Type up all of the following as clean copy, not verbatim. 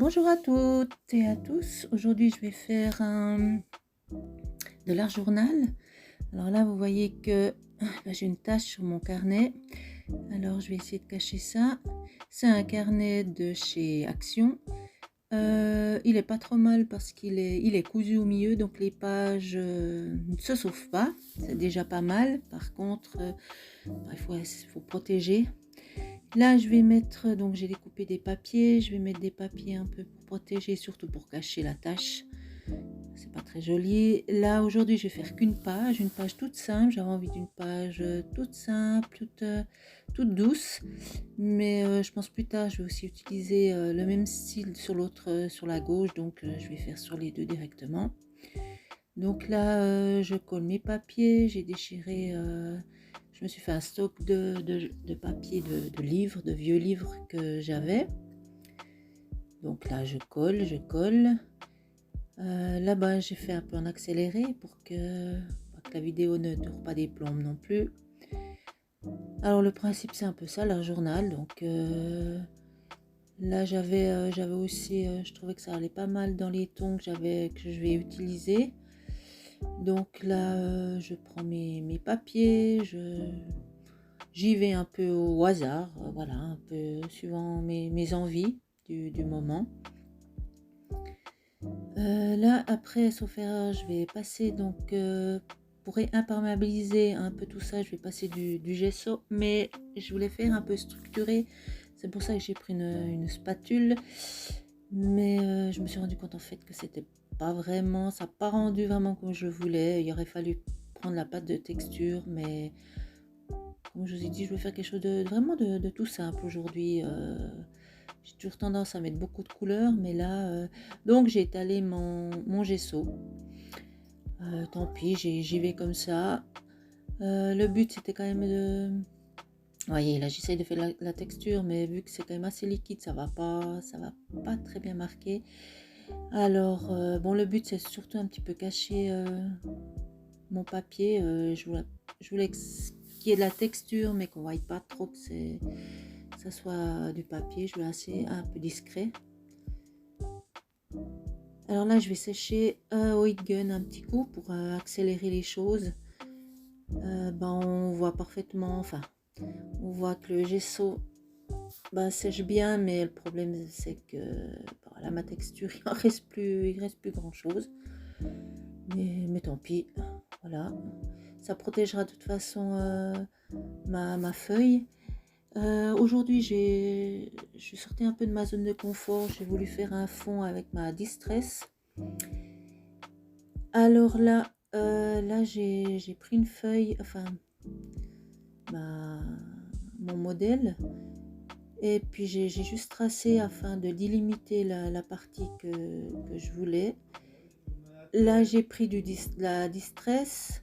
Bonjour à toutes et à tous. Aujourd'hui, je vais faire de l'art journal. Alors là, vous voyez que j'ai une tache sur mon carnet. Alors, je vais essayer de cacher ça. C'est un carnet de chez Action. Il est pas trop mal parce qu'il est cousu au milieu, donc les pages ne se sauvent pas. C'est déjà pas mal. Par contre, il faut protéger. Là, je vais mettre, donc j'ai découpé des papiers, je vais mettre des papiers un peu pour protéger, surtout pour cacher la tache. C'est pas très joli. Là, aujourd'hui, je vais faire qu'une page, une page toute simple. J'avais envie d'une page toute simple, toute douce. Mais je pense plus tard, je vais aussi utiliser le même style sur l'autre, sur la gauche. Donc, je vais faire sur les deux directement. Donc là, je colle mes papiers, j'ai déchiré, je me suis fait un stock de papier, de livres, de vieux livres que j'avais. Donc là, je colle, je colle. Là-bas, j'ai fait un peu en accéléré pour que la vidéo ne dure pas des plombes non plus. Alors le principe, c'est un peu ça, l'art journal. Donc là, j'avais aussi, je trouvais que ça allait pas mal dans les tons que je vais utiliser. Donc là, je prends mes papiers, j'y vais un peu au hasard, voilà, un peu suivant mes envies du moment. Là, après, sauf erreur, je vais passer donc pour imperméabiliser un peu tout ça, je vais passer du gesso, mais je voulais faire un peu structuré. C'est pour ça que j'ai pris une spatule, mais je me suis rendu compte en fait que c'était pas vraiment, ça n'a pas rendu vraiment comme je voulais. Il aurait fallu prendre la pâte de texture, mais comme je vous ai dit, je veux faire quelque chose de vraiment de tout simple aujourd'hui. J'ai toujours tendance à mettre beaucoup de couleurs, mais là, donc j'ai étalé mon gesso. Tant pis, j'y vais comme ça. Le but, c'était quand même de... Vous voyez, là, j'essaye de faire la texture, mais vu que c'est quand même assez liquide, ça va pas très bien marquer. Alors, bon, le but, c'est surtout un petit peu cacher mon papier. Je voulais qu'il y ait de la texture, mais qu'on ne voie pas trop que ça soit du papier. Je voulais assez un peu discret. Alors là, je vais sécher au heat gun un petit coup pour accélérer les choses. On voit parfaitement, enfin, on voit que le gesso sèche bien, mais le problème c'est que là, ma texture, il reste plus grand chose. Mais tant pis, voilà. Ça protégera de toute façon ma feuille. Aujourd'hui, je suis sortie un peu de ma zone de confort. J'ai voulu faire un fond avec ma Distress. Alors là, j'ai pris une feuille, enfin, mon modèle, et puis j'ai juste tracé afin de délimiter la partie que je voulais. Là, j'ai pris la Distress.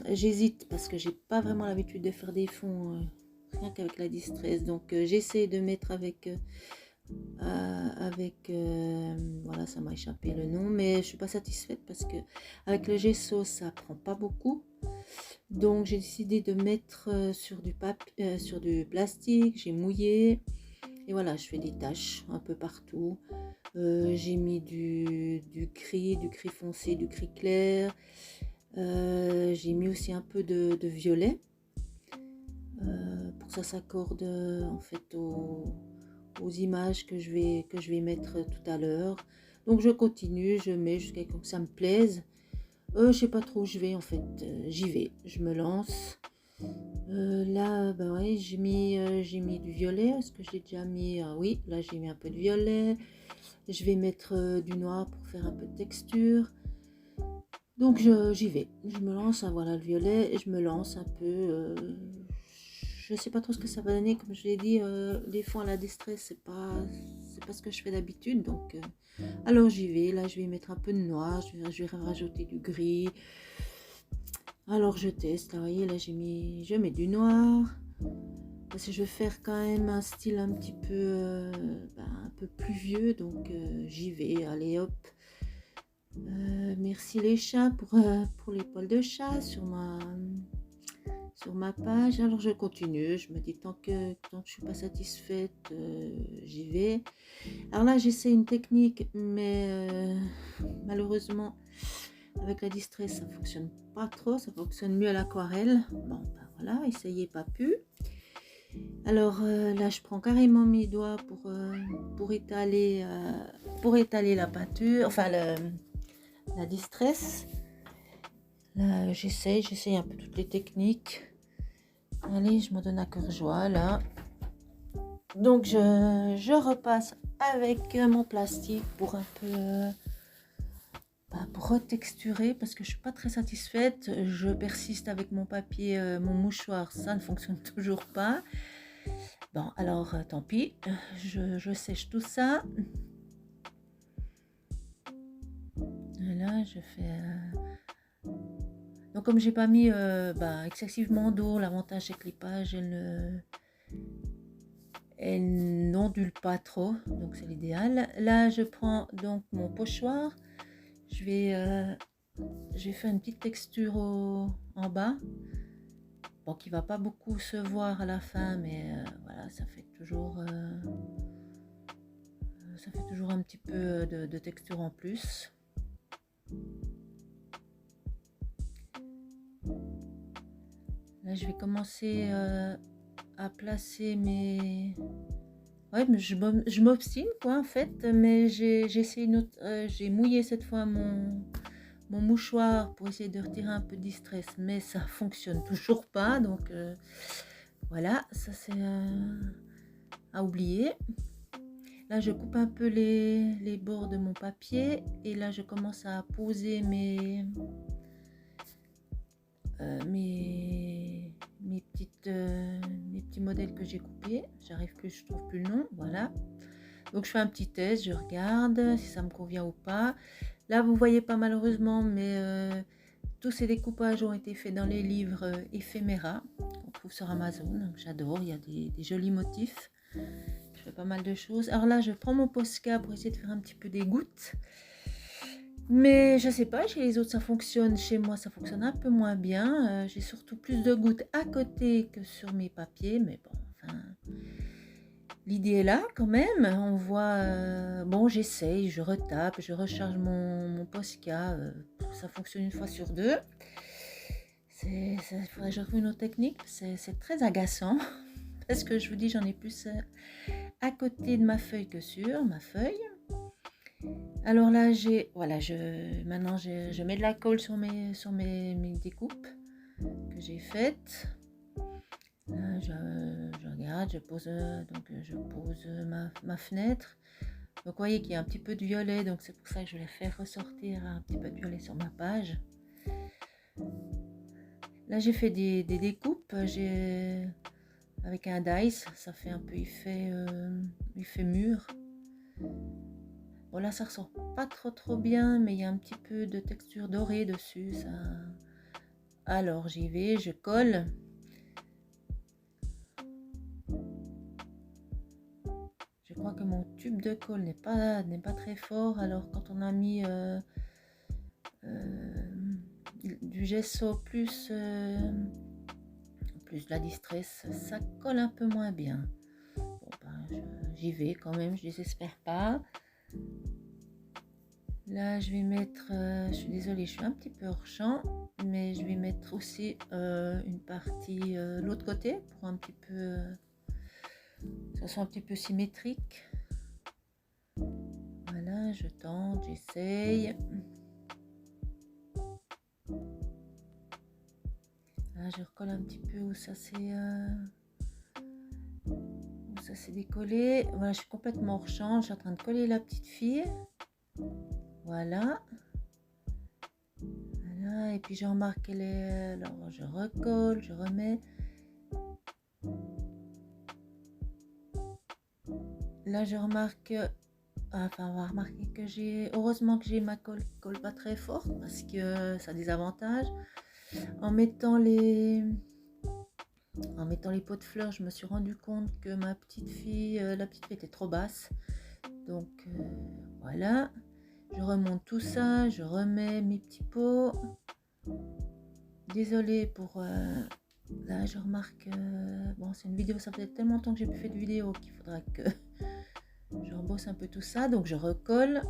J'hésite parce que j'ai pas vraiment l'habitude de faire des fonds rien qu'avec la Distress. Donc, j'essaie de mettre voilà, ça m'a échappé le nom, mais je suis pas satisfaite parce que avec le gesso ça prend pas beaucoup, donc j'ai décidé de mettre sur du papier, sur du plastique. J'ai mouillé et voilà, je fais des taches un peu partout. J'ai mis du gris foncé, du gris clair. J'ai mis aussi un peu de violet pour que ça s'accorde en fait aux images que je vais mettre tout à l'heure. Donc je continue, je mets jusqu'à ce que ça me plaise. Je sais pas trop où je vais en fait. J'y vais, je me lance. Là, ouais, j'ai mis du violet. Est-ce que j'ai déjà mis oui, là j'ai mis un peu de violet. Je vais mettre du noir pour faire un peu de texture. Donc j'y vais, je me lance, hein, voilà le violet, et je me lance un peu. Je sais pas trop ce que ça va donner, comme je l'ai dit, les fonds à la Distress, c'est pas ce que je fais d'habitude, donc alors j'y vais. Là je vais mettre un peu de noir, je vais rajouter du gris. Alors je teste, là, vous voyez, là je mets du noir, parce que je vais faire quand même un style un petit peu, un peu plus vieux, donc j'y vais, allez hop. Merci les chats pour les poils de chat sur ma page. Alors je continue, je me dis tant que je suis pas satisfaite, j'y vais. Alors là, j'essaie une technique, mais malheureusement, avec la distress, ça fonctionne pas trop. Ça fonctionne mieux à l'aquarelle. Bon, ben voilà, essayez, pas pu. Alors là, je prends carrément mes doigts pour étaler la peinture, enfin la distress. Là, j'essaye un peu toutes les techniques. Allez, je me donne à cœur joie là. Donc je repasse avec mon plastique pour un peu pour retexturer parce que je suis pas très satisfaite. Je persiste avec mon papier, mon mouchoir, ça ne fonctionne toujours pas. Bon, alors tant pis, je sèche tout ça. Là, je fais. Donc comme j'ai pas mis excessivement d'eau, l'avantage c'est que les pages elles n'ondulent pas trop, donc c'est l'idéal. Là, je prends donc mon pochoir. Je vais faire une petite texture en bas. Bon, qui va pas beaucoup se voir à la fin, mais voilà, ça fait toujours un petit peu de texture en plus. Là, je vais commencer à placer mes... Ouais, mais je m'obstine quoi en fait, mais j'ai mouillé cette fois mon mouchoir pour essayer de retirer un peu de distress, mais ça fonctionne toujours pas, donc voilà, ça c'est à oublier. Là, je coupe un peu les bords de mon papier et là, je commence à poser mes petits modèles que j'ai coupés. J'arrive plus, je trouve plus le nom, voilà. Donc je fais un petit test, je regarde si ça me convient ou pas. Là, vous voyez pas malheureusement, mais tous ces découpages ont été faits dans les livres Ephéméra qu'on trouve sur Amazon. J'adore, il y a des jolis motifs. Je fais pas mal de choses. Alors là, je prends mon Posca pour essayer de faire un petit peu des gouttes. Mais je sais pas, chez les autres ça fonctionne, chez moi ça fonctionne un peu moins bien. J'ai surtout plus de gouttes à côté que sur mes papiers, mais bon, enfin, l'idée est là quand même. On voit, bon, j'essaye, je retape, je recharge mon Posca, ça fonctionne une fois sur deux. Il faudrait que je retrouve une autre technique, c'est très agaçant parce que je vous dis, j'en ai plus à côté de ma feuille que sur ma feuille. Alors là, maintenant je mets de la colle sur mes découpes que j'ai faites. Là, je regarde, je pose ma fenêtre. Donc vous voyez qu'il y a un petit peu de violet, donc c'est pour ça que je vais faire ressortir un petit peu de violet sur ma page. Là, j'ai fait des découpes. Avec un dice, ça fait un peu effet mûr. Bon là ça ressort pas trop bien, mais il y a un petit peu de texture dorée dessus. Ça... Alors j'y vais, je colle. Je crois que mon tube de colle n'est pas très fort. Alors quand on a mis du gesso plus de la distress, ça colle un peu moins bien. Bon, j'y vais quand même, je désespère pas. Là, je vais mettre, je suis désolée, je suis un petit peu hors champ, mais je vais mettre aussi une partie l'autre côté pour un petit peu, que ça soit un petit peu symétrique. Voilà, je tente, j'essaye. Là, je recolle un petit peu où ça s'est décollé. Voilà, je suis complètement hors champ, je suis en train de coller la petite fille. Voilà. Voilà, et puis je remarque qu'elle est... Alors je recolle, je remets. Là je remarque... Enfin, on va remarquer que j'ai... Heureusement que j'ai ma colle qui colle pas très fort parce que ça a des avantages. En mettant les pots de fleurs, je me suis rendu compte que la petite fille était trop basse. Donc voilà. Je remonte tout ça, je remets mes petits pots. Désolée pour Là, je remarque, bon, c'est une vidéo, ça fait tellement longtemps que j'ai plus fait de vidéo qu'il faudra que je rebosse un peu tout ça. Donc, je recolle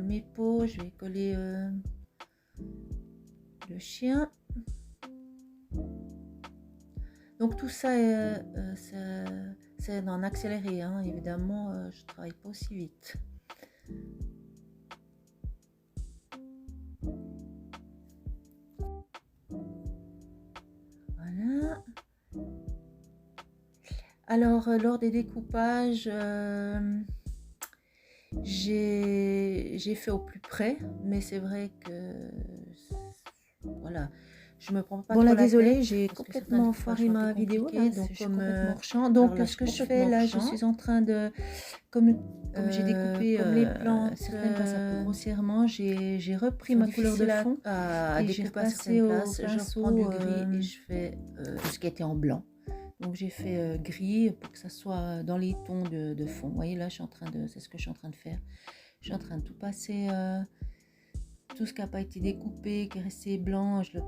mes pots, je vais coller le chien. Donc, tout ça, c'est en accéléré, hein. Évidemment, je travaille pas aussi vite. Voilà. Alors, lors des découpages, j'ai fait au plus près, mais c'est vrai que voilà, je me prends pas Bon trop là, la désolée, tête j'ai parce que certains complètement découpages foiré sont un peu ma vidéo compliqués, là, donc je suis comme complètement hors champ. alors Donc là, je ce suis que je fais complètement hors là, je champ. suis en train de, comme j'ai découpé Comme les plantes, certaines passent un peu grossièrement, j'ai repris sont ma couleur de difficiles fond à et j'ai découper à repassé certaines au places. Je reprends pinceau du gris et je fais tout ce qui était en blanc. Donc j'ai fait gris pour que ça soit dans les tons de fond. Vous voyez là, c'est ce que je suis en train de faire. Je suis en train de tout passer, tout ce qui n'a pas été découpé, qui est resté blanc, je le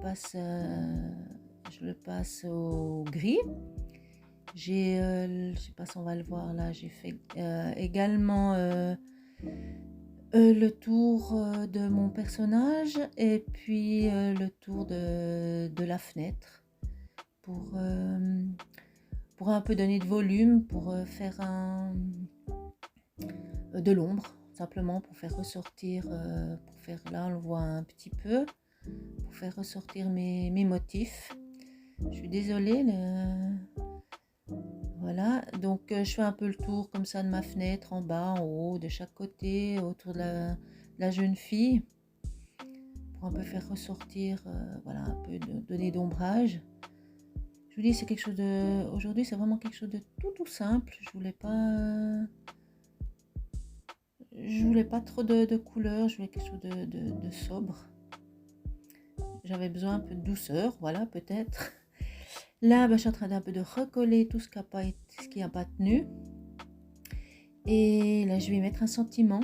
passe au gris. Je sais pas si on va le voir là, j'ai fait également le tour de mon personnage et puis le tour de la fenêtre pour un peu donner de volume, pour faire de l'ombre, simplement pour faire ressortir, là on le voit un petit peu, pour faire ressortir mes motifs. Je suis désolée, voilà, donc je fais un peu le tour comme ça de ma fenêtre, en bas, en haut, de chaque côté, autour de la jeune fille, pour un peu faire ressortir, voilà, un peu donner d'ombrage. Je vous dis, c'est quelque chose de... Aujourd'hui, c'est vraiment quelque chose de tout simple. Je voulais pas trop de couleurs, je voulais quelque chose de sobre. J'avais besoin un peu de douceur, voilà, peut-être. Là, je suis en train d'un peu de recoller tout ce qui n'a pas tenu. Et là, je vais mettre un sentiment.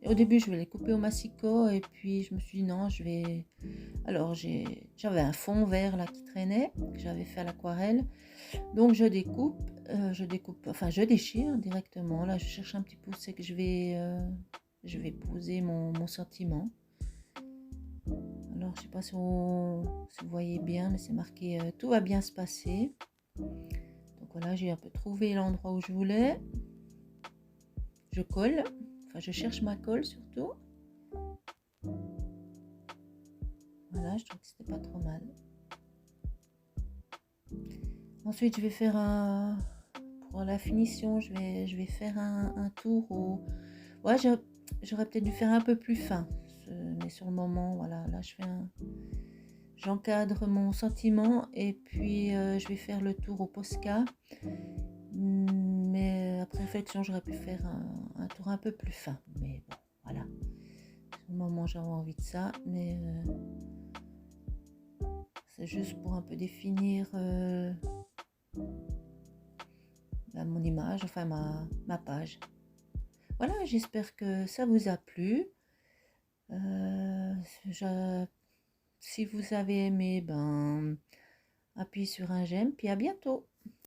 Au début, je voulais couper au massicot et puis je me suis dit non, je vais... Alors, j'avais un fond vert là qui traînait, que j'avais fait à l'aquarelle. Donc, je découpe, enfin, je déchire directement. Là, je cherche un petit peu, c'est que je vais poser mon sentiment. Alors, je sais pas si vous voyez bien, mais c'est marqué tout va bien se passer. Donc voilà, j'ai un peu trouvé l'endroit où je voulais. Je colle, enfin je cherche ma colle surtout. Voilà, je trouve que c'était pas trop mal. Ensuite, je vais faire pour la finition, je vais faire un tour au... Ouais, j'aurais peut-être dû faire un peu plus fin, mais sur le moment, voilà, là j'encadre mon sentiment et puis je vais faire le tour au Posca. Mais après réflexion, j'aurais pu faire un tour un peu plus fin. Mais bon, voilà. Sur le moment, j'avais envie de ça. Mais c'est juste pour un peu définir mon image, enfin ma page. Voilà, j'espère que ça vous a plu. Si vous avez aimé, appuyez sur un j'aime. Puis à bientôt.